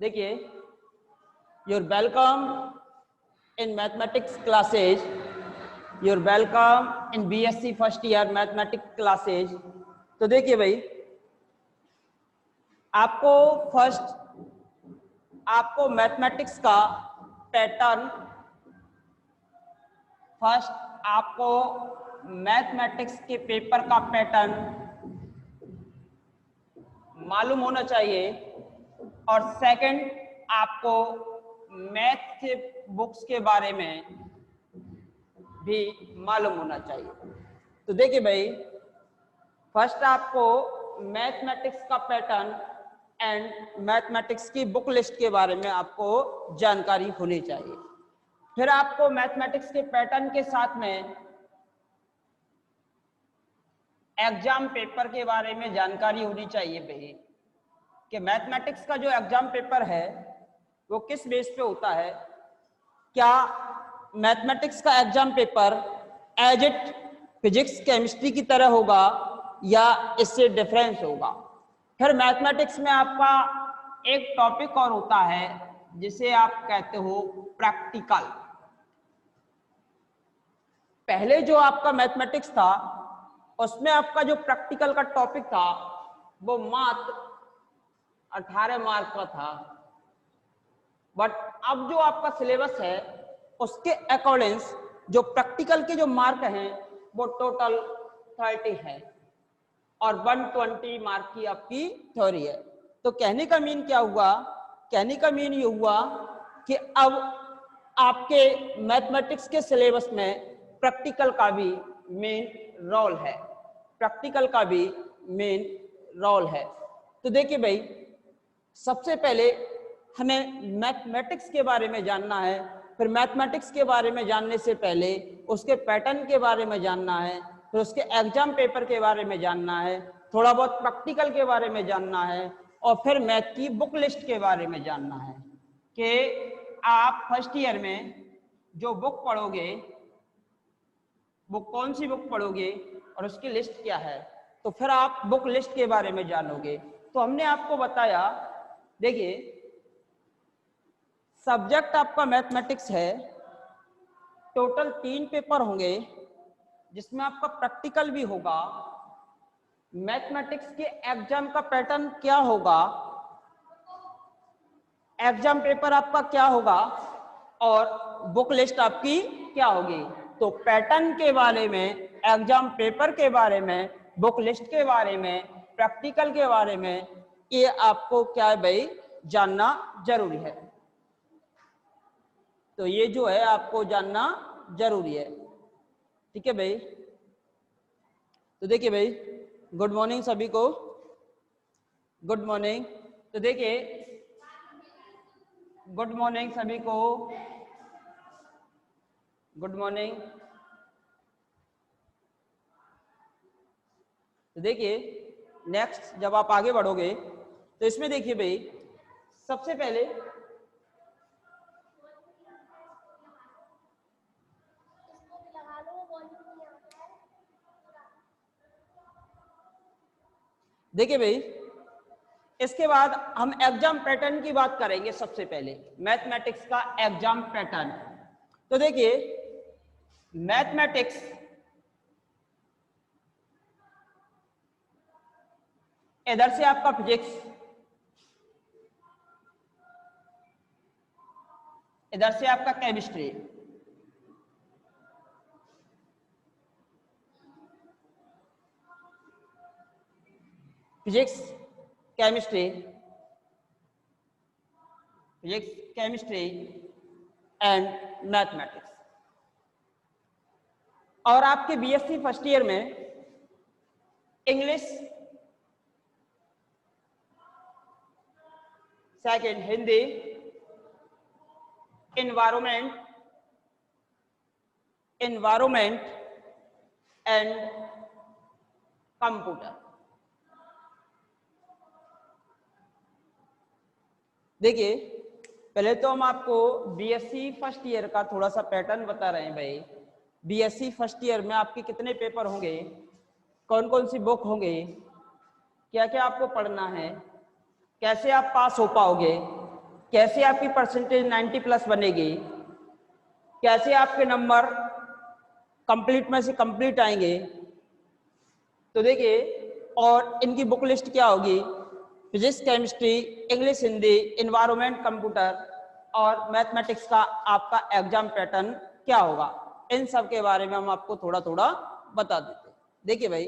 देखिए, your welcome in mathematics classes, your welcome in BSc first year mathematics classes. तो देखिए भाई, आपको मैथमेटिक्स का पैटर्न, आपको मैथमेटिक्स के पेपर का पैटर्न मालूम होना चाहिए, और सेकंड आपको मैथ के बुक्स के बारे में भी मालूम होना चाहिए। तो देखिए भाई, फर्स्ट आपको मैथमेटिक्स का पैटर्न एंड मैथमेटिक्स की बुक लिस्ट के बारे में आपको जानकारी होनी चाहिए। फिर आपको मैथमेटिक्स के पैटर्न के साथ में एग्जाम पेपर के बारे में जानकारी होनी चाहिए भाई, कि मैथमेटिक्स का जो एग्जाम पेपर है वो किस बेस पे होता है। क्या मैथमेटिक्स का exam paper as it physics chemistry की तरह होगा या इससे डिफरेंस होगा। फिर मैथमेटिक्स में आपका एक टॉपिक और होता है जिसे आप कहते हो प्रैक्टिकल। पहले जो आपका मैथमेटिक्स था उसमें आपका जो प्रैक्टिकल का टॉपिक था वो मात्र 18 मार्क का था, बट अब जो आपका सिलेबस है उसके अकॉर्डिंग जो प्रैक्टिकल के जो मार्क हैं वो टोटल 30 है और 120 मार्क की आपकी थ्योरी है। तो कहने का मीन क्या हुआ? कहने का मीन ये हुआ कि अब आपके मैथमेटिक्स के सिलेबस में प्रैक्टिकल का भी मेन रोल है, प्रैक्टिकल का भी मेन रोल है। तो देखिए भाई, सबसे पहले हमें मैथमेटिक्स के बारे में जानना है, फिर मैथमेटिक्स के बारे में जानने से पहले उसके पैटर्न के बारे में जानना है, फिर उसके एग्जाम पेपर के बारे में जानना है, थोड़ा बहुत प्रैक्टिकल के बारे में जानना है, और फिर मैथ की बुक लिस्ट के बारे में जानना है कि आप फर्स्ट ईयर में जो बुक पढ़ोगे वो कौन सी बुक पढ़ोगे और उसकी लिस्ट क्या है। तो फिर आप बुक लिस्ट के बारे में जानोगे। तो हमने आपको बताया, देखिए सब्जेक्ट आपका मैथमेटिक्स है, टोटल 3 पेपर होंगे जिसमें आपका प्रैक्टिकल भी होगा। मैथमेटिक्स के एग्जाम का पैटर्न क्या होगा, एग्जाम पेपर आपका क्या होगा और बुक लिस्ट आपकी क्या होगी। तो पैटर्न के बारे में, एग्जाम पेपर के बारे में, बुक लिस्ट के बारे में, प्रैक्टिकल के बारे में, ये आपको क्या है भाई, जानना जरूरी है। तो ये जो है आपको जानना जरूरी है, ठीक है भाई। तो देखिए भाई, गुड मॉर्निंग सभी को, गुड मॉर्निंग। तो देखिए, गुड मॉर्निंग सभी को, गुड मॉर्निंग। तो देखिए, नेक्स्ट जब आप आगे बढ़ोगे तो इसमें देखिए भाई, सबसे पहले देखिए भाई, इसके बाद हम एग्जाम पैटर्न की बात करेंगे। सबसे पहले मैथमेटिक्स का एग्जाम पैटर्न। तो देखिए, मैथमेटिक्स इधर से आपका फिजिक्स, इधर से आपका chemistry, physics chemistry, physics chemistry and mathematics. और आपके बीएससी फर्स्ट ईयर में English, second Hindi, environment and computer. देखिए, पहले तो हम आपको बीएससी फर्स्ट ईयर का थोड़ा सा पैटर्न बता रहे हैं भाई। बीएससी फर्स्ट ईयर में आपके कितने पेपर होंगे, कौन कौन सी बुक होंगे, क्या क्या आपको पढ़ना है, कैसे आप पास हो पाओगे, कैसे आपकी परसेंटेज 90 प्लस बनेगी, कैसे आपके नंबर कंप्लीट में से कंप्लीट आएंगे। तो देखिए, और इनकी बुक लिस्ट क्या होगी, physics, chemistry, English, Hindi, environment, computer और मैथमेटिक्स का आपका एग्जाम पैटर्न क्या होगा, इन सब के बारे में हम आपको थोड़ा थोड़ा बता देते हैं। देखिए भाई,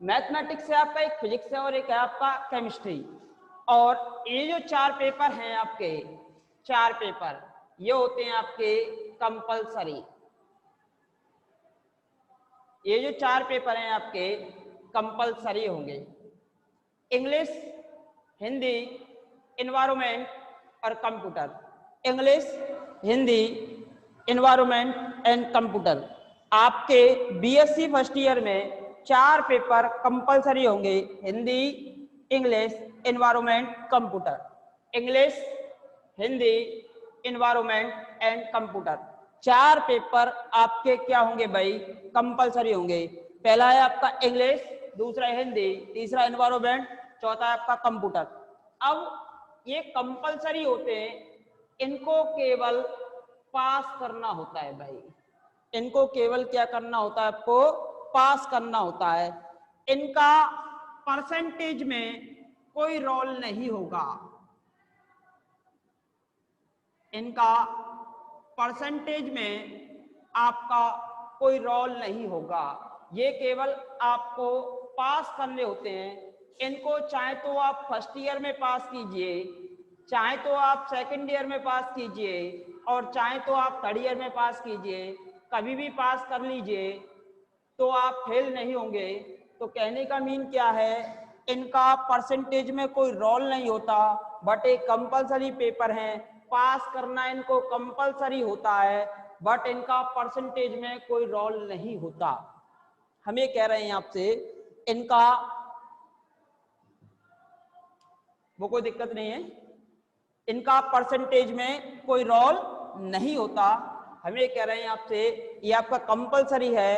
मैथमेटिक्स है आपका, एक फिजिक्स है और एक है आपका केमिस्ट्री। और ये जो 4 पेपर हैं आपके, 4 पेपर ये होते हैं आपके कंपलसरी। ये जो 4 पेपर हैं आपके कंपलसरी होंगे। इंग्लिश, हिंदी, एनवायरनमेंट और computer. English, Hindi, environment and computer. आपके बीएससी फर्स्ट ईयर में 4 पेपर कंपलसरी होंगे, Hindi, English, environment, computer. English, Hindi, environment and computer, 4 paper आपके क्या होंगे भाई, कंपलसरी होंगे। पहला है आपका इंग्लिश, दूसरा है हिंदी, तीसरा एनवायरनमेंट, चौथा है आपका कंप्यूटर। अब ये कंपलसरी होते हैं, इनको केवल पास करना होता है भाई, इनको केवल क्या करना होता है, आपको पास करना होता है। इनका परसेंटेज में कोई रोल नहीं होगा, इनका परसेंटेज में आपका कोई रोल नहीं होगा, ये केवल आपको पास करने होते हैं। इनको चाहे तो आप फर्स्ट ईयर में पास कीजिए, चाहे तो आप सेकंड ईयर में पास कीजिए और चाहे तो आप थर्ड ईयर में पास कीजिए, कभी भी पास कर लीजिए तो आप फेल नहीं होंगे। तो कहने का मीन क्या है, इनका परसेंटेज में कोई रोल नहीं होता, बट एक कंपलसरी पेपर है, पास करना इनको कंपलसरी होता है, बट इनका परसेंटेज में कोई रोल नहीं होता। हम ये कह रहे हैं आपसे, इनका वो कोई दिक्कत नहीं है, इनका परसेंटेज में कोई रोल नहीं होता। हम ये कह रहे हैं आपसे, ये आपका कंपलसरी है,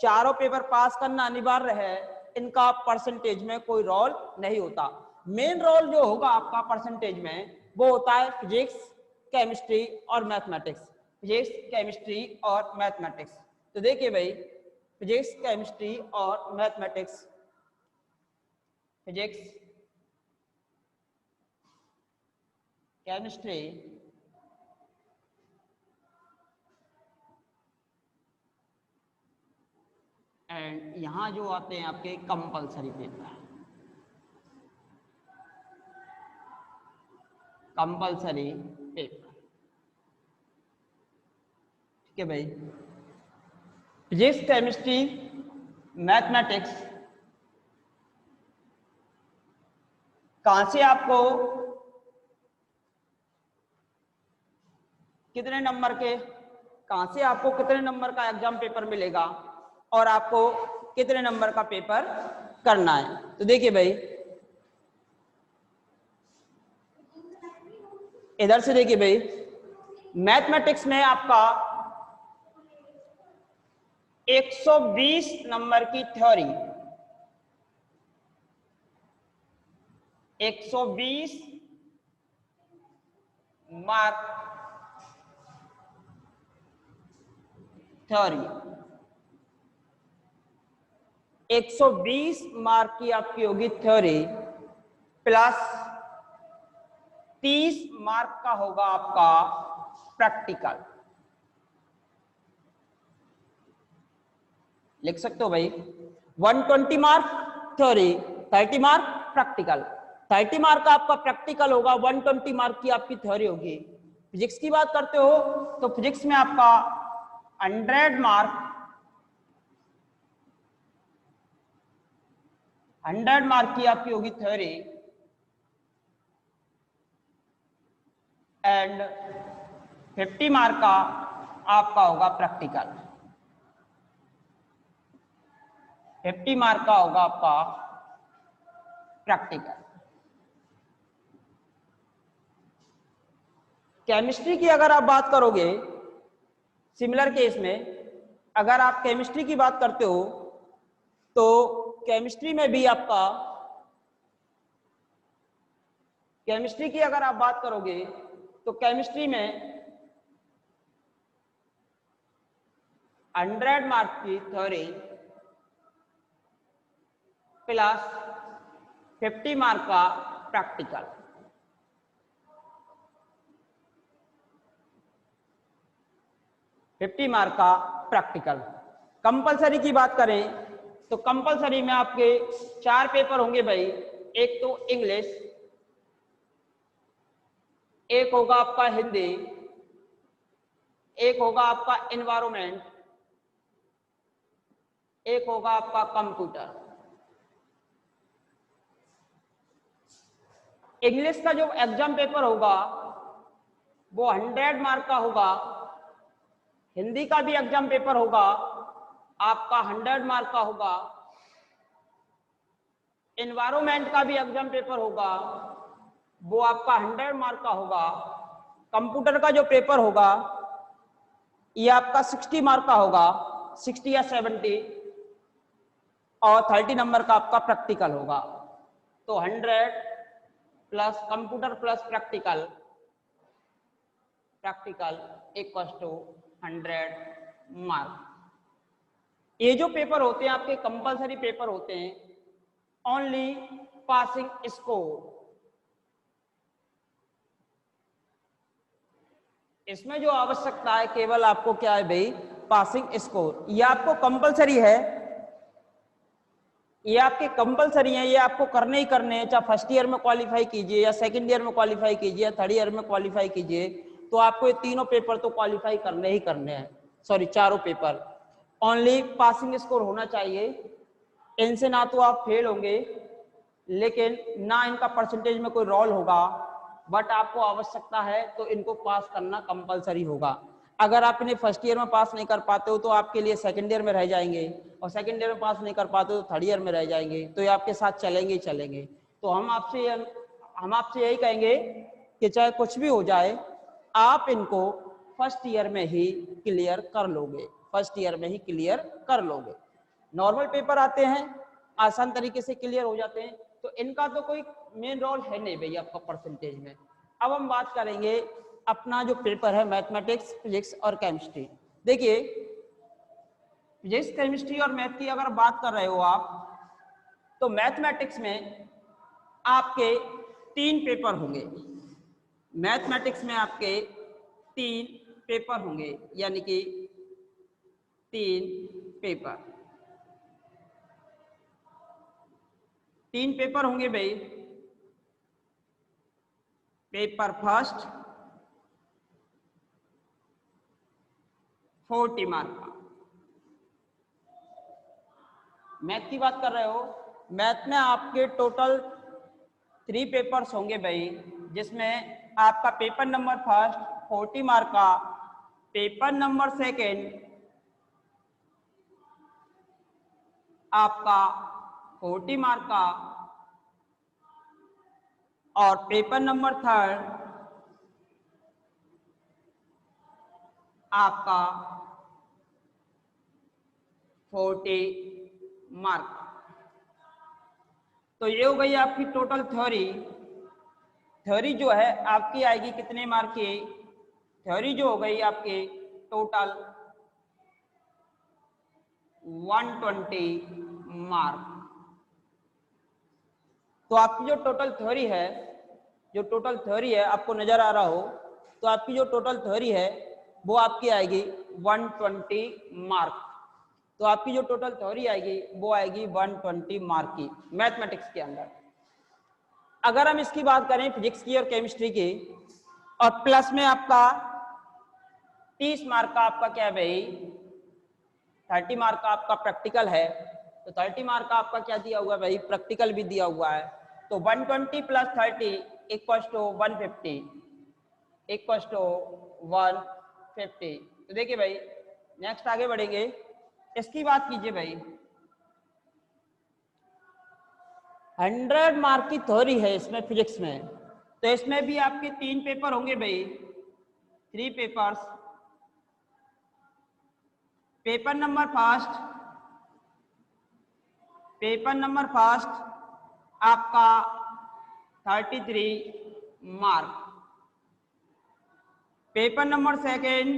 चारों पेपर पास करना अनिवार्य है, इनका परसेंटेज में कोई रोल नहीं होता। मेन रोल जो होगा आपका परसेंटेज में वो होता है फिजिक्स, केमिस्ट्री और मैथमेटिक्स। फिजिक्स, केमिस्ट्री और मैथमेटिक्स। तो देखिए भाई, फिजिक्स, केमिस्ट्री और मैथमेटिक्स, फिजिक्स, केमिस्ट्री, एंड यहां जो आते हैं आपके कंपलसरी पेपर, कंपलसरी पेपर, ठीक है भाई। फिजिक्स, केमिस्ट्री, मैथमेटिक्स कहां से आपको कितने नंबर के, कहां से आपको कितने नंबर का एग्जाम पेपर मिलेगा और आपको कितने नंबर का पेपर करना है। तो देखिए भाई, इधर से देखिए भाई, मैथमेटिक्स में आपका 120 नंबर की थ्योरी, 120 मार्क थ्योरी, 120 मार्क की आपकी होगी थ्योरी, प्लस 30 मार्क का होगा आपका प्रैक्टिकल। लिख सकते हो भाई, 120 mark theory, 30 mark practical. 30 mark का आपका प्रैक्टिकल होगा, 120 मार्क की आपकी थ्योरी होगी। फिजिक्स की बात करते हो तो फिजिक्स में आपका 100 मार्क, 100 मार्क की आपकी होगी थ्योरी एंड 50 मार्क का आपका होगा प्रैक्टिकल। 50 मार्क का होगा आपका प्रैक्टिकल। केमिस्ट्री की अगर आप बात करोगे, सिमिलर केस में अगर आप केमिस्ट्री की बात करते हो तो केमिस्ट्री में भी आपका केमिस्ट्री की अगर आप बात करोगे तो केमिस्ट्री में 100 मार्क की थ्योरी प्लस 50 मार्क का प्रैक्टिकल। 50 मार्क का प्रैक्टिकल। कंपलसरी की बात करें तो कंपलसरी में आपके 4 पेपर होंगे भाई। एक तो इंग्लिश, एक होगा आपका हिंदी, एक होगा आपका एनवायरमेंट, एक होगा आपका कंप्यूटर। इंग्लिश का जो एग्जाम पेपर होगा वो 100 मार्क का होगा। हिंदी का भी एग्जाम पेपर होगा आपका 100 मार्क का होगा। एनवायरमेंट का भी एग्जाम पेपर होगा वो आपका 100 मार्क का होगा। कंप्यूटर का जो पेपर होगा ये आपका 60 मार्क का होगा, 60 या 70, और 30 नंबर का आपका प्रैक्टिकल होगा। तो 100 plus computer plus practical equals to 100 mark. ये जो पेपर होते हैं आपके कंपलसरी पेपर होते हैं, ओनली पासिंग स्कोर। इसमें जो आवश्यकता है केवल आपको क्या है भाई, पासिंग स्कोर। ये आपको कंपलसरी है, ये आपके कंपलसरी है, ये आपको करने ही करने हैं। चाहे फर्स्ट ईयर में क्वालिफाई कीजिए या सेकंड ईयर में क्वालिफाई कीजिए या थर्ड ईयर में क्वालिफाई कीजिए, तो आपको ये तीनों पेपर तो क्वालिफाई करने ही करने हैं। सॉरी, चारों पेपर। ओनली पासिंग स्कोर होना चाहिए। इनसे ना तो आप फेल होंगे लेकिन ना इनका परसेंटेज में कोई रोल होगा, बट आपको आवश्यकता है तो इनको पास करना कंपलसरी होगा। अगर आप इन्हें फर्स्ट ईयर में पास नहीं कर पाते हो तो आपके लिए सेकंड ईयर में रह जाएंगे, और सेकंड ईयर में पास नहीं कर पाते हो तो थर्ड ईयर में रह जाएंगे। तो ये आपके साथ चलेंगे ही चलेंगे। तो हम आपसे यही कहेंगे कि चाहे कुछ भी हो जाए, आप इनको फर्स्ट ईयर में ही क्लियर कर लोगे, फर्स्ट ईयर में ही क्लियर कर लोगे। नॉर्मल पेपर आते हैं, आसान तरीके से क्लियर हो जाते हैं, तो इनका तो कोई मेन रोल है नहीं भैया आपका परसेंटेज में। अब हम बात करेंगे अपना जो पेपर है मैथमेटिक्स, फिजिक्स और केमिस्ट्री। देखिए, फिजिक्स, केमिस्ट्री और मैथ की अगर बात कर रहे हो आप, तो मैथमेटिक्स में आपके 3 पेपर होंगे। मैथमेटिक्स में आपके 3 पेपर होंगे, यानी कि 3 पेपर होंगे भाई। पेपर फर्स्ट 40 मार्क का। मैथ की बात कर रहे हो, मैथ में आपके टोटल 3 पेपर्स होंगे भाई, जिसमें आपका पेपर नंबर फर्स्ट 40 मार्क का, पेपर नंबर सेकंड आपका 40 मार्क का, और पेपर नंबर थर्ड आपका 40 मार्क। तो ये हो गई आपकी टोटल थ्योरी। थ्योरी जो है आपकी आएगी कितने मार्क की? थ्योरी जो हो गई आपकी टोटल 120 मार्क। तो आपकी जो टोटल थ्योरी है, आपको नजर आ रहा हो, तो आपकी जो टोटल थ्योरी है वो आपकी आएगी 120 मार्क। तो आपकी जो टोटल थ्योरी आएगी वो आएगी 120 मार्क की मैथमेटिक्स के अंदर। अगर हम इसकी बात करें फिजिक्स की और केमिस्ट्री की, और प्लस में आपका 30 मार्क का आपका क्या है भाई, 30 मार्क का आपका प्रैक्टिकल है। तो 30 मार्क का आपका क्या दिया हुआ है भाई, प्रैक्टिकल भी दिया हुआ है। तो 120 plus 30 equals to 150, equals to 150। तो देखिए भाई, नेक्स्ट आगे बढ़ेंगे, इसकी बात कीजिए भाई। 100 मार्क की थ्योरी है इसमें फिजिक्स में, तो इसमें भी आपके 3 पेपर होंगे भाई, 3 पेपर्स। पेपर नंबर फर्स्ट आपका 33 मार्क। पेपर नंबर सेकेंड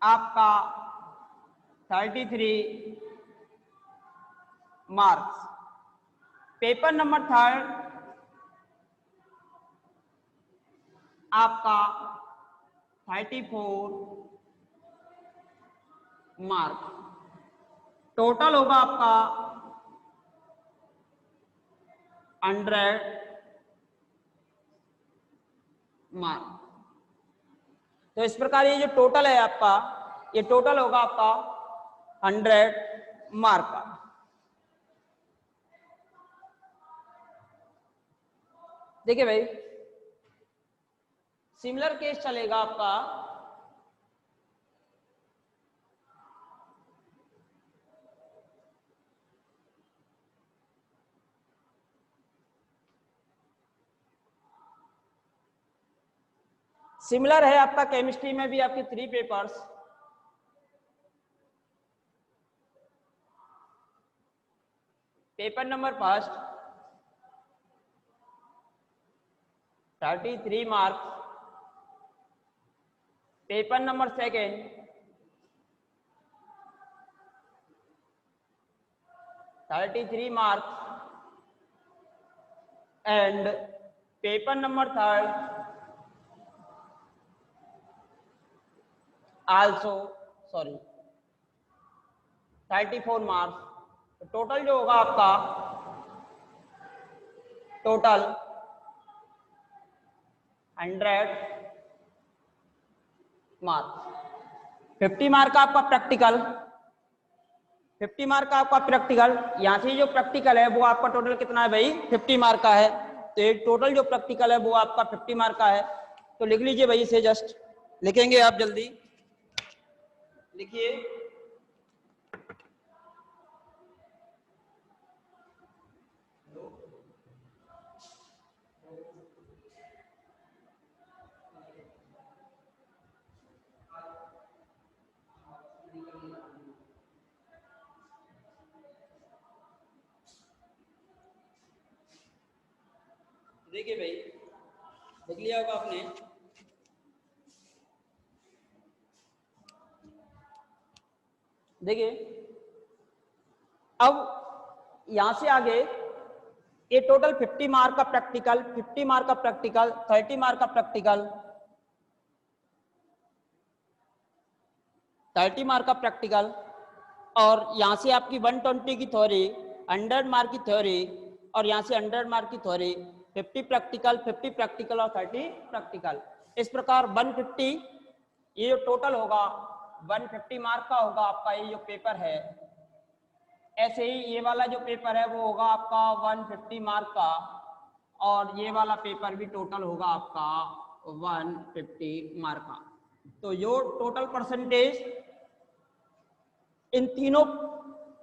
आपका 33 मार्क्स। पेपर नंबर थर्ड आपका 34 मार्क। टोटल होगा आपका 100 मार्क। तो इस प्रकार ये जो टोटल है आपका, ये टोटल होगा आपका 100 मार्क का। देखिए भाई, सिमिलर केस चलेगा आपका सिमिलर है आपका केमिस्ट्री में भी आपके 3 papers. Paper number first 33 marks. Paper number second 33 marks and paper number third also 34 marks. Total जो होगा आपका टोटल 100 मार्क्स। 50 मार्क का आपका प्रैक्टिकल, 50 मार्क का आपका प्रैक्टिकल। यहाँ से जो प्रैक्टिकल है वो आपका टोटल कितना है भाई, 50 मार्क का है। तो एक टोटल जो प्रैक्टिकल है वो आपका 50 मार्क का है। तो लिख लीजिए भाई, इसे जस्ट लिखेंगे आप, जल्दी लिखिए। देखिए भाई, लिख लिया होगा आपने। देखिए अब यहां से आगे ये टोटल 50 मार्क का प्रैक्टिकल, 50 मार्क का प्रैक्टिकल, 30 मार्क का प्रैक्टिकल, 30 मार्क का प्रैक्टिकल, और यहां से आपकी 120 की थ्योरी, 100 मार्क की थ्योरी, और यहां से 100 मार्क की थ्योरी, 50 प्रैक्टिकल, 50 प्रैक्टिकल और 30 प्रैक्टिकल। इस प्रकार 150 ये जो टोटल होगा 150 मार्क का होगा आपका ये जो पेपर है। ऐसे ही ये वाला जो पेपर है वो होगा आपका 150 मार्क का, और ये वाला पेपर भी टोटल होगा आपका 150 मार्क का। तो जो टोटल परसेंटेज इन तीनों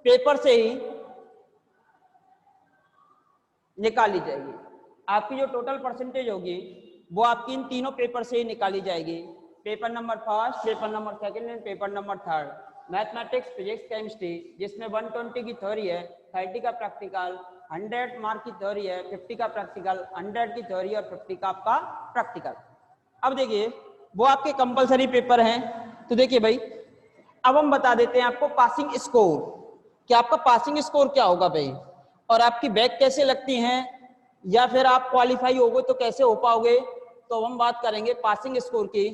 पेपर से ही निकाली जाएगी। आपकी जो टोटल परसेंटेज होगी वो आपकी इन तीनों पेपर से ही निकाली जाएगी। Paper number first, paper number second and paper number third. Mathematics, physics, chemistry, जिसमें 120 की थ्योरी है, 30 का प्रैक्टिकल, 100 मार्क की थ्योरी है, 50 का प्रैक्टिकल, 100 की थ्योरी और 50 का आपका प्रैक्टिकल। अब देखिए वो आपके कंपलसरी पेपर हैं। तो देखिए भाई, अब हम बता देते हैं आपको पासिंग स्कोर, कि आपका पासिंग स्कोर क्या होगा भाई, और आपकी बैक कैसे लगती हैं, या फिर आप क्वालिफाई हो गए तो कैसे हो पाओगे। तो हम बात करेंगे पासिंग स्कोर की।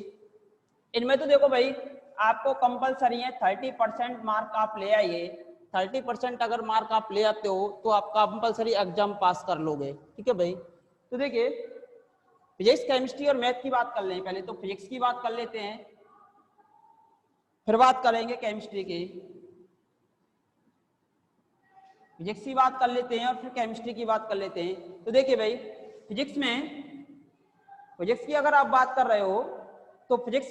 इनमें तो देखो भाई, आपको कंपलसरी है 30% मार्क आप ले आइए। 30% अगर मार्क आप ले आते हो तो आप कंपलसरी एग्जाम पास कर लोगे, ठीक है भाई। तो देखिए फिजिक्स, केमिस्ट्री और मैथ की बात कर लें। पहले तो फिजिक्स की बात कर लेते हैं, फिर बात करेंगे केमिस्ट्री की। फिजिक्स की बात कर लेते हैं और फिर केमिस्ट्री की बात कर लेते हैं। तो देखिए भाई, फिजिक्स की अगर आप बात कर रहे हो तो फिजिक्स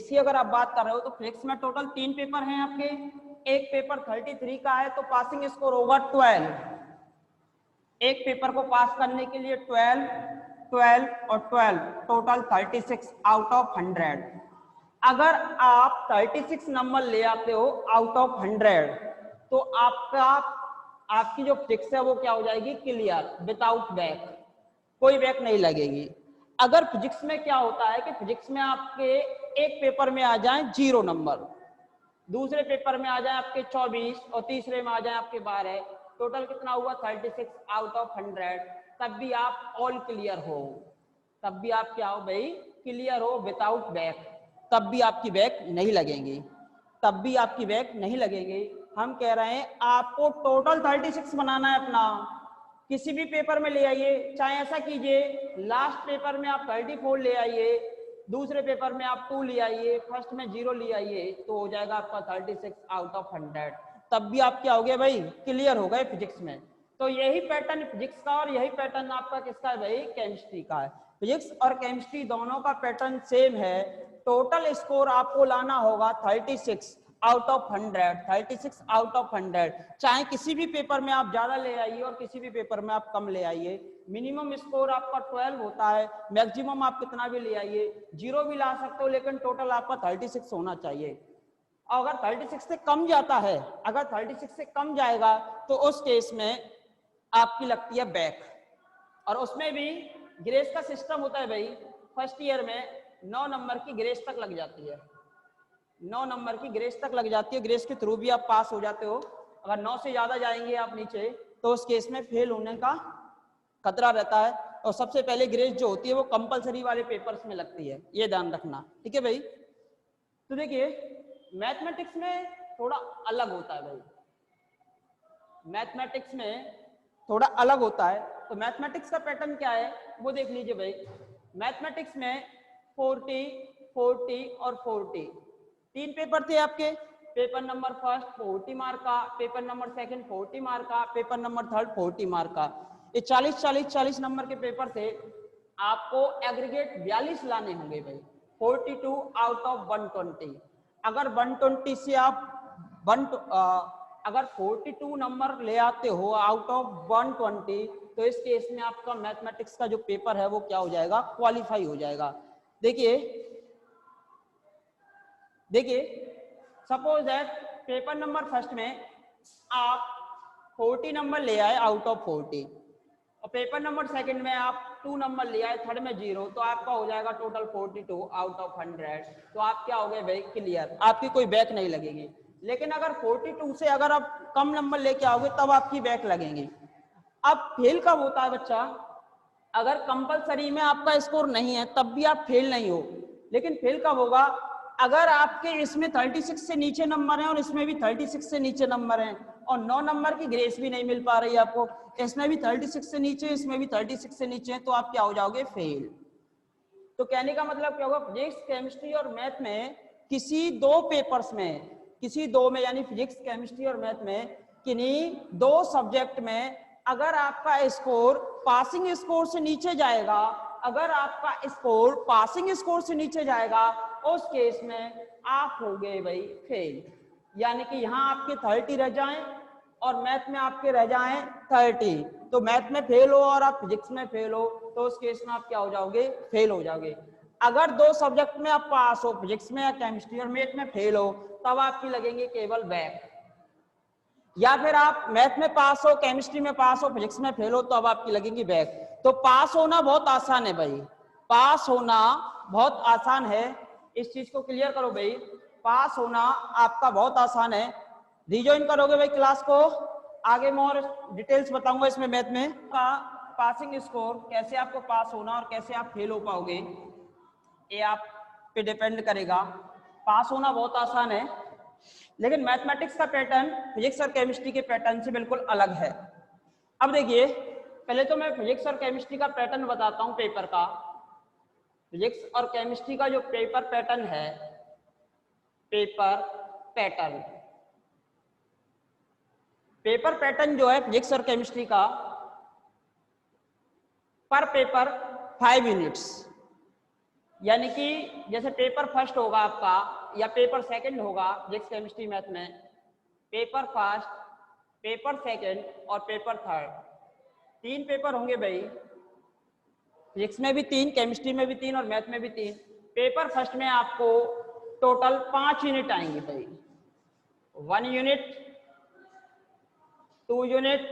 की अगर आप बात कर रहे हो तो फिजिक्स में टोटल 3 पेपर हैं आपके। एक पेपर 33 का है तो पासिंग स्कोर होगा 12। एक पेपर को पास करने के लिए 12, 12 और 12 टोटल 36 आउट ऑफ 100। अगर आप 36 नंबर ले आते हो आउट ऑफ 100 तो आपका आपकी जो फिजिक्स है वो क्या हो जाएगी, क्लियर विदाउट बैक, कोई बैक नहीं लगेगी। अगर फिजिक्स में क्या होता है कि फिजिक्स में आपके एक पेपर में आ जाए 0 नंबर, दूसरे पेपर में आ जाए आपके 24 और तीसरे में आ जाए आपके 12, टोटल कितना हुआ 36 आउट ऑफ 100, तब भी आप ऑल क्लियर हो, तब भी आप क्या हो भाई, क्लियर हो विदाउट बैक, तब भी आपकी बैक नहीं लगेंगी, तब भी आपकी बैक नहीं लगेंगी। हम कह रहे हैं आपको टोटल 36 बनाना है अपना, किसी भी पेपर में ले आइए, चाहे ऐसा कीजिए लास्ट पेपर में आप 34 ले आइए, दूसरे पेपर में आप 2 ले आइए, फर्स्ट में 0 ले आइए, तो हो जाएगा आपका 36 आउट ऑफ 100, तब भी आप क्या हो गए भाई, क्लियर हो गए फिजिक्स में। तो यही पैटर्न फिजिक्स का और यही पैटर्न आपका किसका है भाई, केमिस्ट्री का है। फिजिक्स और केमिस्ट्री दोनों का पैटर्न सेम है। टोटल स्कोर आपको लाना होगा 36 आउट ऑफ 100, 36 आउट ऑफ 100, चाहे किसी भी पेपर में आप ज्यादा ले आइए और किसी भी पेपर में आप कम ले आइए। मिनिमम स्कोर आपका 12 होता है, मैक्सिमम आप कितना भी ले आइए, 0 भी ला सकते हो, लेकिन टोटल आपका 36 होना चाहिए। अगर 36 से कम जाता है, अगर 36 से कम जाएगा तो उस केस में आपकी लगती है बैक, और उसमें भी ग्रेस का सिस्टम होता है भाई। फर्स्ट ईयर में 9 नंबर की ग्रेस तक लग जाती है, 9 नंबर की ग्रेस तक लग जाती है, ग्रेस के थ्रू भी आप पास हो जाते हो। अगर 9 से ज्यादा जाएंगे आप नीचे तो उस केस में फेल होने का खतरा रहता है। और सबसे पहले ग्रेस जो होती है वो कंपलसरी वाले पेपर्स में लगती है, ये ध्यान रखना, ठीक है भाई। तो देखिए मैथमेटिक्स में थोड़ा अलग होता है भाई, मैथमेटिक्स में थोड़ा अलग होता है। तो मैथमेटिक्स का पैटर्न क्या है वो देख लीजिए भाई। मैथमेटिक्स में 40, 40 और 40 तीन पेपर थे आपके। पेपर नंबर फर्स्ट 40 मार्क का, पेपर नंबर सेकंड 40 मार्क का, पेपर नंबर थर्ड 40 मार्क का। ये 40 नंबर के पेपर थे। आपको एग्रीगेट 42 लाने होंगे भाई, 42 आउट ऑफ 120। अगर 120 से आप अगर 42 नंबर ले आते हो आउट ऑफ 120, तो इस केस में आपका मैथमेटिक्स का जो पेपर है वो क्या हो जाएगा, क्वालिफाई हो जाएगा। देखिए suppose that paper number first में आप 40 नंबर ले आए आउट ऑफ 40, और पेपर नंबर सेकंड में आप 2 नंबर ले आए, थर्ड में 0, तो आपका हो जाएगा टोटल 42 आउट ऑफ 100। तो आप क्या हो गए भाई, क्लियर, आपकी कोई बैक नहीं लगेगी। लेकिन अगर 42 से अगर आप कम नंबर लेके आओगे तब आपकी बैक लगेंगी। अब फेल कब होता है बच्चा, अगर कंपलसरी में आपका स्कोर नहीं है तब भी आप फेल नहीं हो। लेकिन फेल कब होगा, अगर आपके इसमें 36 से नीचे नंबर हैं और इसमें भी 36 से नीचे नंबर हैं और 9 नंबर की ग्रेस भी नहीं मिल पा रही है आपको, इसमें भी 36 से नीचे, इसमें भी 36 से नीचे है, तो आप क्या हो जाओगे, फेल। तो कहने का मतलब क्या होगा, फिजिक्स केमिस्ट्री और मैथ में किसी दो पेपर्स में, किसी दो में यानी फिजिक्स केमिस्ट्री और मैथ में किन्हीं दो सब्जेक्ट में अगर आपका स्कोर पासिंग स्कोर से नीचे जाएगा, अगर आपका स्कोर पासिंग स्कोर से नीचे जाएगा, उस केस में आप हो गए भाई फेल। यानी कि यहाँ आपके 30 रह जाएं और मैथ में आपके रह जाएं 30, तो मैथ में फेल हो और आप फिजिक्स में फेल हो, तो उस केस में आप क्या हो जाओगे, फेल हो जाओगे। अगर दो सब्जेक्ट में आप पास हो, फिजिक्स में या केमिस्ट्री और मैथ में फेल हो, तब आपकी लगेंगे केवल बैक। या फिर आप मैथ में पास हो, केमिस्ट्री में पास हो, फिजिक्स में फेल हो, तो अब आपकी लगेंगी बैक। तो पास होना बहुत आसान है भाई, पास होना बहुत आसान है, इस चीज को क्लियर करो भाई। पास होना आपका बहुत आसान है। रिजॉइन करोगे भाई क्लास को, आगे मैं और डिटेल्स बताऊंगा इसमें मैथ में का पासिंग स्कोर, कैसे आपको पास होना और कैसे आप फेल हो पाओगे, ये आप पे डिपेंड करेगा। पास होना बहुत आसान है, लेकिन मैथमेटिक्स का पैटर्न फिजिक्स और केमिस्ट्री के पैटर्न से बिल्कुल अलग है। अब देखिए, पहले तो मैं फिजिक्स और केमिस्ट्री का पैटर्न बताता हूं पेपर का। फिजिक्स और केमिस्ट्री का जो पेपर पैटर्न है, पेपर पैटर्न, पेपर पैटर्न जो है फिजिक्स और केमिस्ट्री का, पर पेपर 5 यूनिट्स। यानी कि जैसे पेपर फर्स्ट होगा आपका या पेपर सेकंड होगा फिजिक्स केमिस्ट्री मैथ में, पेपर फर्स्ट, पेपर सेकंड और पेपर थर्ड, 3 पेपर होंगे भाई। फिजिक्स में भी 3, केमिस्ट्री में भी 3 और मैथ में भी 3। पेपर फर्स्ट में आपको टोटल 5 यूनिट आएंगे भाई, 1 unit 2 unit,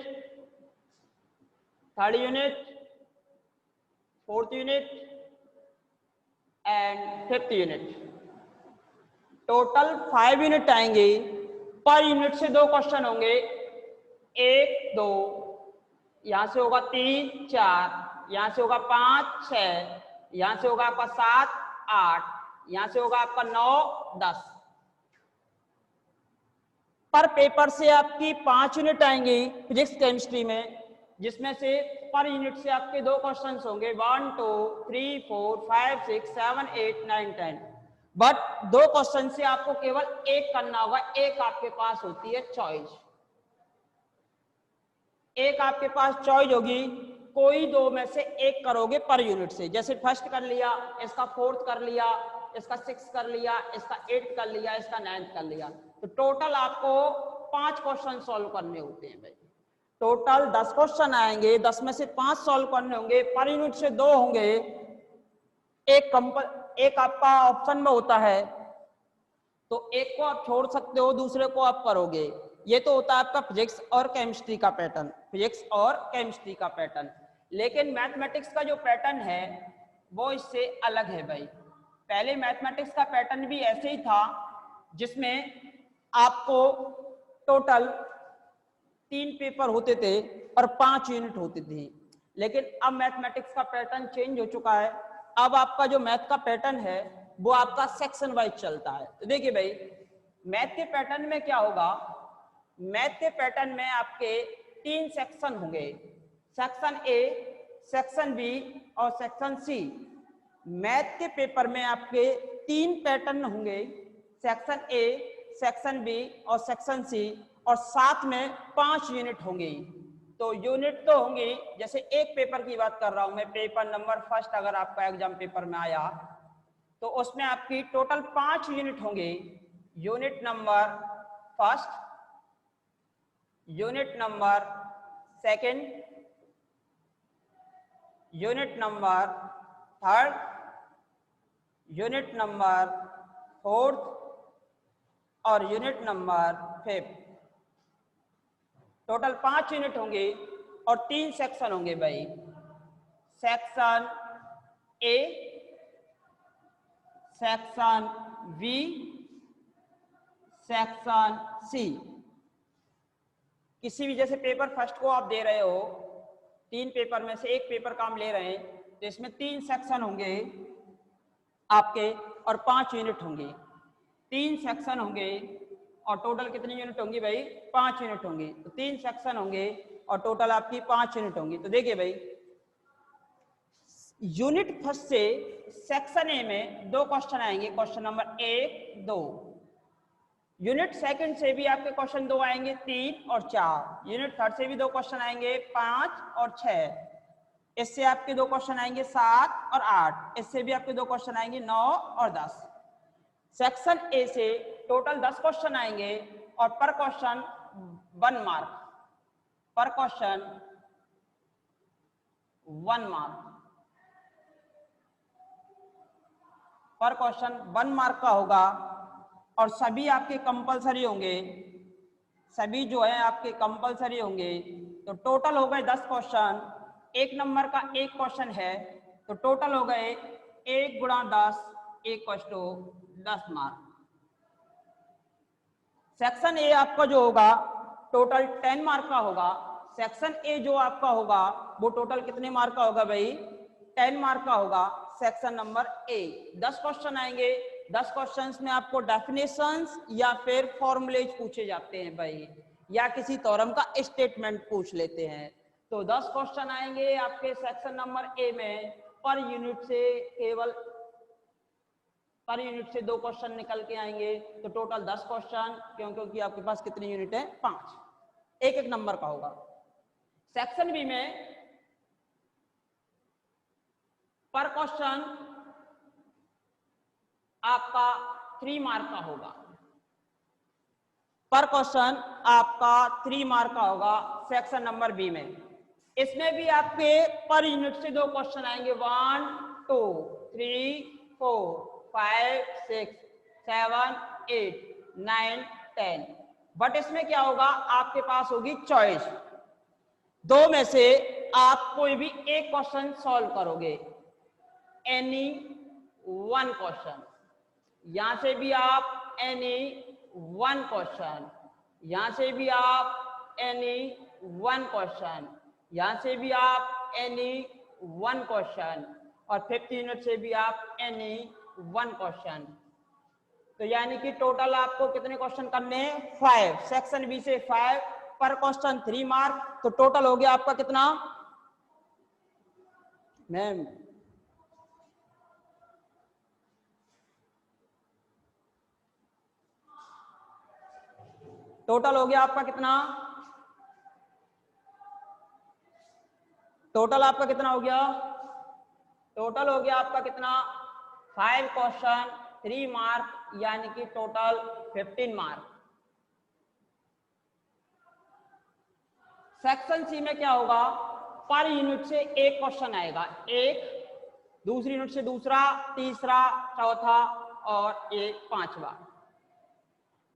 3rd unit, 4th unit and 5th unit. Total 5 unit आएंगे। पर यूनिट से 2 क्वेश्चन होंगे, 1 2, यहां से होगा 3 4, यहां से होगा 5 6, यहां से होगा आपका 7 8, यहां से होगा आपका 9 10। पर पेपर से आपकी 5 यूनिट आएंगी फिजिक्स केमिस्ट्री में, जिसमें से पर यूनिट से आपके 2 क्वेश्चन होंगे, 1 2 3 4 5 6 7 8 9 10। बट 2 क्वेश्चन से आपको केवल एक करना होगा, एक आपके पास होती है चॉइस। एक आपके पास चॉइस होगी, कोई 2 में से एक करोगे पर यूनिट से। जैसे फर्स्ट कर लिया, इसका 4th कर लिया, इसका 6th कर लिया, इसका 8th कर लिया, इसका 9th कर लिया। तो टोटल आपको 5 क्वेश्चन सॉल्व करने होते हैं भाई। टोटल 10 क्वेश्चन आएंगे, 10 में से 5 सॉल्व करने होंगे, पर यूनिट से 2 होंगे। एक आपका ऑप्शन में होता है, तो एक को आप छोड़ सकते हो, दूसरे को आप करोगे। ये तो होता है आपका फिजिक्स और केमिस्ट्री का पैटर्न, फिजिक्स और केमिस्ट्री का पैटर्न। लेकिन मैथमेटिक्स का जो पैटर्न है वो इससे अलग है भाई। पहले मैथमेटिक्स का पैटर्न भी ऐसे ही था, जिसमें आपको टोटल 3 पेपर होते थे और 5 यूनिट होती थी। लेकिन अब मैथमेटिक्स का पैटर्न चेंज हो चुका है। अब आपका जो मैथ का पैटर्न है वो आपका सेक्शन वाइज चलता है। तो देखिए भाई, मैथ के पैटर्न में क्या होगा, मैथ के पैटर्न में आपके 3 सेक्शन होंगे, सेक्शन ए, सेक्शन बी और सेक्शन सी। मैथ के पेपर में आपके 3 पैटर्न होंगे, सेक्शन ए, सेक्शन बी और सेक्शन सी, और साथ में 5 यूनिट होंगे। तो यूनिट तो होंगी, जैसे एक पेपर की बात कर रहा हूं मैं, पेपर नंबर फर्स्ट अगर आपका एग्जाम पेपर में आया तो उसमें आपकी टोटल 5 यूनिट होंगे। Unit number first, unit number second, unit number third, unit number fourth और unit number 5th। Total 5 unit होंगे और 3 सेक्शन होंगे भाई, section A, section B, section C. किसी भी जैसे पेपर फर्स्ट को आप दे रहे हो, 3 पेपर में से एक पेपर का हम ले रहे हैं, तो इसमें 3 सेक्शन होंगे आपके और 5 यूनिट होंगे। 3 सेक्शन होंगे और टोटल कितनी यूनिट होंगी भाई, 5 यूनिट होंगी। तो 3 सेक्शन होंगे और टोटल आपकी 5 यूनिट होंगी। तो देखिए भाई, यूनिट फर्स्ट से सेक्शन ए में 2 क्वेश्चन आएंगे, क्वेश्चन नंबर 1 2। यूनिट सेकंड से भी आपके क्वेश्चन 2 आएंगे, 3 और 4। यूनिट थर्ड से भी 2 क्वेश्चन आएंगे, 5 और 6। इससे आपके 2 क्वेश्चन आएंगे 7 और 8। इससे भी आपके 2 क्वेश्चन आएंगे 9 और 10। सेक्शन ए से टोटल 10 क्वेश्चन आएंगे और पर क्वेश्चन 1 मार्क, पर क्वेश्चन 1 मार्क, पर क्वेश्चन 1 मार्क का होगा। और सभी आपके कंपलसरी होंगे, सभी जो है आपके कंपलसरी होंगे। तो टोटल हो गए 10 क्वेश्चन, 1 नंबर का 1 क्वेश्चन है, तो टोटल हो गए 1 गुणा 10 = 10 मार्क। सेक्शन ए आपका जो होगा टोटल 10 मार्क का होगा। सेक्शन ए जो आपका होगा वो टोटल कितने मार्क का होगा भाई, 10 मार्क का होगा। सेक्शन नंबर ए 10 क्वेश्चन आएंगे। 10 क्वेश्चंस में आपको डेफिनेशंस या फिर फॉर्मूलेज पूछे जाते हैं भाई, या किसी थ्योरम का स्टेटमेंट पूछ लेते हैं। तो 10 क्वेश्चन आएंगे आपके सेक्शन नंबर ए में। पर यूनिट से केवल पर यूनिट से 2 क्वेश्चन निकल के आएंगे। तो टोटल 10 क्वेश्चन, क्योंकि आपके पास कितनी यूनिट है, 5, एक एक नंबर का होगा। सेक्शन बी में पर क्वेश्चन आपका 3 मार्क का होगा, पर क्वेश्चन आपका 3 मार्क का होगा सेक्शन नंबर बी में। इसमें भी आपके पर यूनिट से 2 क्वेश्चन आएंगे, 1 2 3 4 5 6 7 8 9 10। बट इसमें क्या होगा, आपके पास होगी चॉइस, दो में से आप कोई भी एक क्वेश्चन सॉल्व करोगे, एनी वन क्वेश्चन। यहां से भी आप एनी वन क्वेश्चन, यहां से भी आप एनी वन क्वेश्चन, यहां से भी आप एनी वन क्वेश्चन, और 50 यूनिट से भी आप एनी वन क्वेश्चन। तो यानी कि टोटल आपको कितने क्वेश्चन करने हैं, 5। सेक्शन बी से 5, पर क्वेश्चन 3 मार्क। तो टोटल हो गया आपका कितना मैम, टोटल हो गया आपका कितना, टोटल आपका कितना हो गया, टोटल हो गया आपका कितना, 5 क्वेश्चन 3 मार्क, यानी कि टोटल 15 मार्क। सेक्शन सी में क्या होगा, पर यूनिट से एक क्वेश्चन आएगा, एक, दूसरी यूनिट से दूसरा, तीसरा, चौथा और एक पांचवा।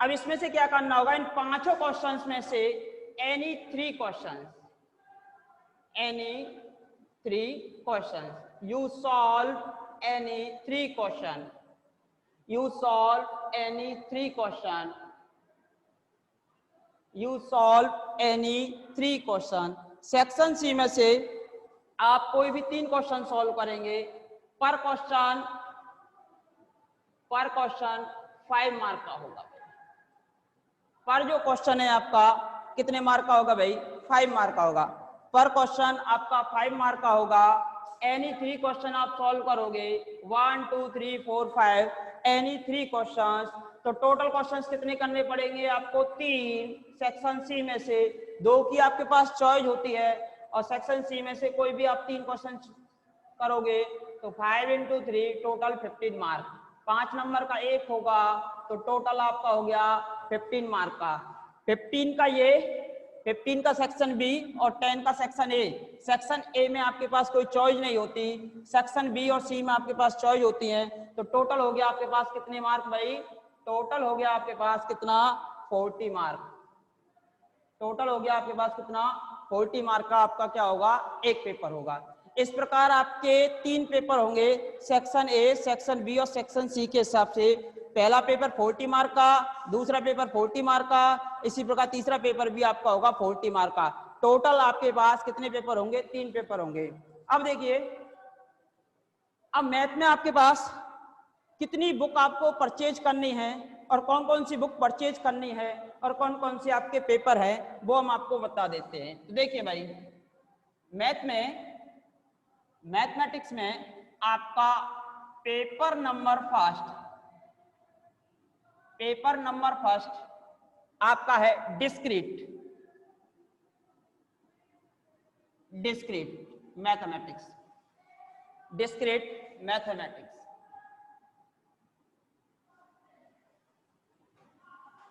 अब इसमें से क्या करना होगा, इन पांचों क्वेश्चंस में से any 3 questions, any 3 questions, you solve any 3 question, you solve any 3 question, you solve any 3 question। Section C में से आप कोई भी 3 क्वेश्चन सॉल्व करेंगे, पर क्वेश्चन 5 मार्क का होगा। पर जो क्वेश्चन है आपका कितने मार्क का होगा भाई, 5 मार्क का होगा। पर क्वेश्चन आपका 5 मार्क का होगा। एनी 3 क्वेश्चन आप सॉल्व करोगे, 1 2 3 4 5, एनी 3 क्वेश्चंस। तो टोटल क्वेश्चंस कितने करने पड़ेंगे आपको, 3। सेक्शन सी में से 2 की आपके पास चॉइस होती है, और सेक्शन सी में से कोई भी आप 3 क्वेश्चन करोगे, तो 5 × 3 टोटल 15 मार्क। 5 नंबर का एक होगा, तो टोटल आपका हो गया 15 मार्क का। 15 का ये, 15 का सेक्शन बी और 10 का सेक्शन ए। सेक्शन ए में आपके पास कोई चॉइस नहीं होती, सेक्शन बी और सी में आपके पास चॉइस होती है। तो टोटल हो गया आपके पास कितने मार्क भाई, टोटल हो गया आपके पास कितना, 40 मार्क। टोटल हो गया आपके पास कितना, 40 मार्क का आपका क्या होगा, एक पेपर होगा। इस प्रकार आपके 3 पेपर होंगे, सेक्शन ए, सेक्शन बी और सेक्शन सी के हिसाब से। पहला पेपर 40 मार्क का, दूसरा पेपर 40 मार्क का, इसी प्रकार तीसरा पेपर भी आपका होगा 40 मार्क का। टोटल आपके पास कितने पेपर होंगे, 3 पेपर होंगे। अब देखिए, अब मैथ में आपके पास कितनी बुक आपको परचेज करनी है, और कौन कौन सी बुक परचेज करनी है, और कौन कौन से आपके पेपर है, वो हम आपको बता देते हैं। तो देखिए भाई, मैथ में, मैथमेटिक्स में आपका पेपर नंबर फर्स्ट आपका है discrete mathematics, discrete mathematics.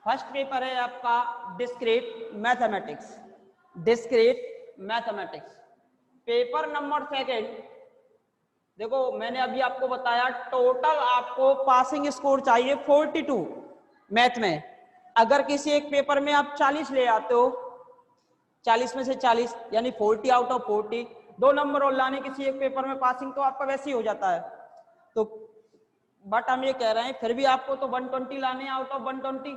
First paper है आपका discrete mathematics, discrete mathematics. Paper number second, देखो मैंने अभी आपको बताया टोटल आपको पासिंग स्कोर चाहिए 42 मैथ में। अगर किसी एक पेपर में आप 40 ले आते हो, 40 में से 40 यानी 40 आउट ऑफ 40, 2 नंबर और लाने किसी एक पेपर में पासिंग, तो आपका वैसे ही हो जाता है। तो बट हम ये कह रहे हैं फिर भी आपको तो 120 लाने आउट ऑफ 120,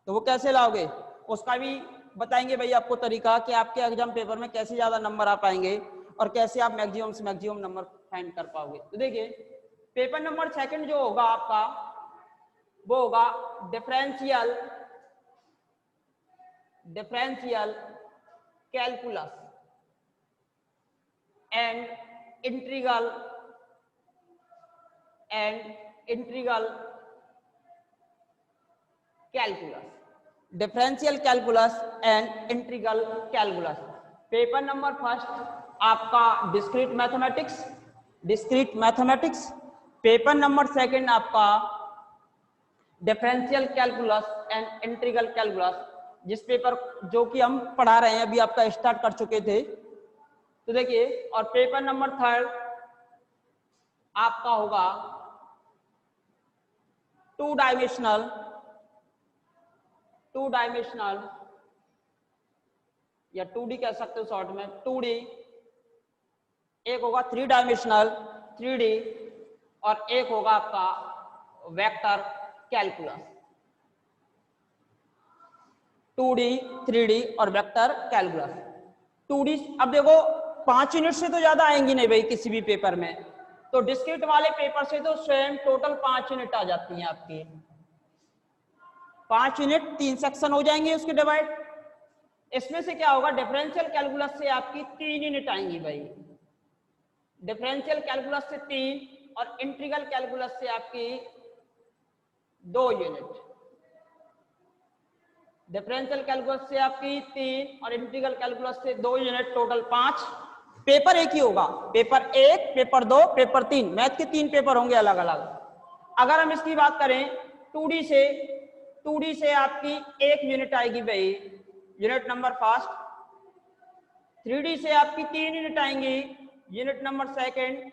तो वो कैसे लाओगे, उसका भी बताएंगे भाई आपको तरीका, कि आपके एग्जाम पेपर में कैसे ज्यादा नंबर आ पाएंगे और कैसे आप मैक्सिमम से मैक्सिमम नंबर फाइंड कर पाओगे। तो देखिए, पेपर नंबर सेकंड जो होगा आपका, वो होगा differential calculus and integral calculus, differential calculus and integral calculus. Paper number first आपका discrete mathematics. Paper number second आपका differential calculus and integral calculus, जिस पेपर जो कि हम पढ़ा रहे हैं अभी, आपका स्टार्ट कर चुके थे। तो देखिए, और पेपर नंबर थर्ड आपका होगा 2 डायमेंशनल टू डायमेंशनल या 2D कह सकते हो शॉर्ट में, 2D, एक होगा 3 डायमेंशनल 3D, और एक होगा आपका वेक्टर कैलकुलस। 2D 3D और वेक्टर कैलकुलस। 2D अब देखो 5 यूनिट से तो ज्यादा आएंगी नहीं भाई किसी भी पेपर में, तो डिस्क्रीट वाले पेपर से तो स्वयं टोटल 5 यूनिट आ जाती हैं आपकी। 5 यूनिट 3 सेक्शन हो जाएंगे उसके डिवाइड। इसमें से क्या होगा, डिफरेंशियल कैलकुलस से आपकी 3 यूनिट आएंगी भाई, डिफरेंशियल कैलकुलस से 3 और इंटीग्रल कैलकुलस से आपकी 2 यूनिट। डिफरेंशियल कैलकुलस से आपकी 3 और इंटीग्रल कैलकुलस से 2 यूनिट, टोटल 5। पेपर एक ही होगा, पेपर 1, पेपर 2, पेपर 3, मैथ के 3 पेपर होंगे अलग अलग। अगर हम इसकी बात करें 2D से आपकी 1 यूनिट आएगी भाई, यूनिट नंबर फर्स्ट। 3D से आपकी 3 यूनिट आएंगी, यूनिट नंबर सेकंड,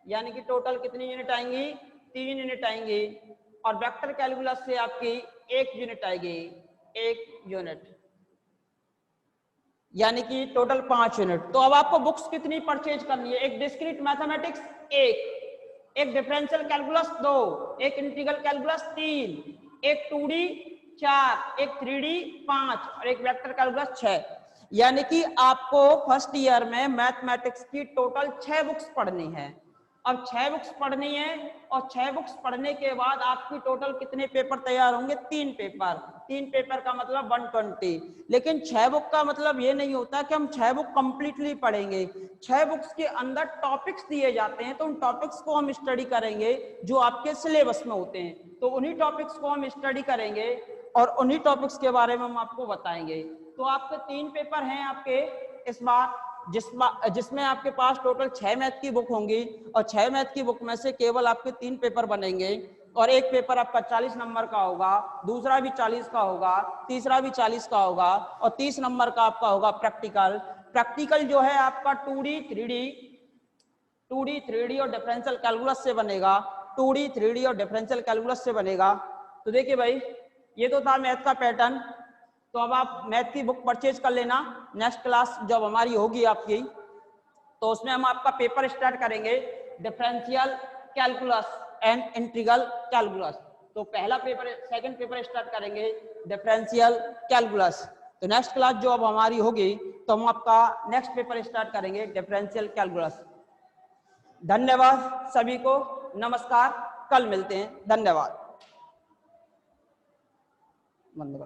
यानी कि टोटल कितनी यूनिट आएंगी, 3 यूनिट आएंगी। और वेक्टर कैलकुलस से आपकी 1 यूनिट आएगी, 1 यूनिट, यानी कि टोटल 5 यूनिट। तो अब आपको बुक्स कितनी परचेज करनी है, एक डिस्क्रीट मैथमेटिक्स 1, एक डिफरेंशियल कैलकुलस 2, एक इंटीग्रल कैलकुलस 3, एक 2D 4, एक 3D 5 और एक वेक्टर कैलकुलस 6। यानी कि आपको फर्स्ट ईयर में मैथमेटिक्स की टोटल 6 बुक्स पढ़नी है। अब 6 बुक्स पढ़नी है, और 6 बुक्स पढ़ने के बाद आपकी टोटल कितने पेपर तैयार होंगे, 3 पेपर। 3 पेपर का मतलब 120। लेकिन 6 बुक का मतलब ये नहीं होता कि हम 6 बुक कंप्लीटली पढ़ेंगे। 6 बुक्स के अंदर टॉपिक्स दिए जाते हैं, तो उन टॉपिक्स को हम स्टडी करेंगे जो आपके सिलेबस में होते हैं। तो उन्हीं टॉपिक्स को हम स्टडी करेंगे और उन्हीं टॉपिक्स के बारे में हम आपको बताएंगे। तो आपके 3 पेपर हैं आपके इस बार, जिसमें आपके पास टोटल 6 मैथ की बुक होंगी, और 6 मैथ की बुक में से केवल आपके 3 पेपर बनेंगे। और एक पेपर आपका 40 नंबर का होगा, दूसरा भी 40 का होगा, तीसरा भी 40 का होगा, और 30 नंबर का आपका होगा प्रैक्टिकल। प्रैक्टिकल जो है आपका 2D 3D और डिफरेंशियल कैलकुलस से बनेगा, 2D 3D और डिफरेंशियल कैलकुलस से बनेगा। तो देखिए भाई, ये तो था मैथ का पैटर्न। तो अब आप मैथ की बुक परचेज कर लेना। नेक्स्ट क्लास जब हमारी होगी आपकी, तो उसमें हम आपका पेपर स्टार्ट करेंगे differential calculus and integral calculus. तो पहला पेपर, सेकंड पेपर स्टार्ट करेंगे डिफरेंशियल कैलकुलस। तो नेक्स्ट क्लास जो अब हमारी होगी, तो हम आपका नेक्स्ट पेपर स्टार्ट करेंगे डिफरेंशियल कैलकुलस। धन्यवाद सभी को, नमस्कार, कल मिलते हैं, धन्यवाद।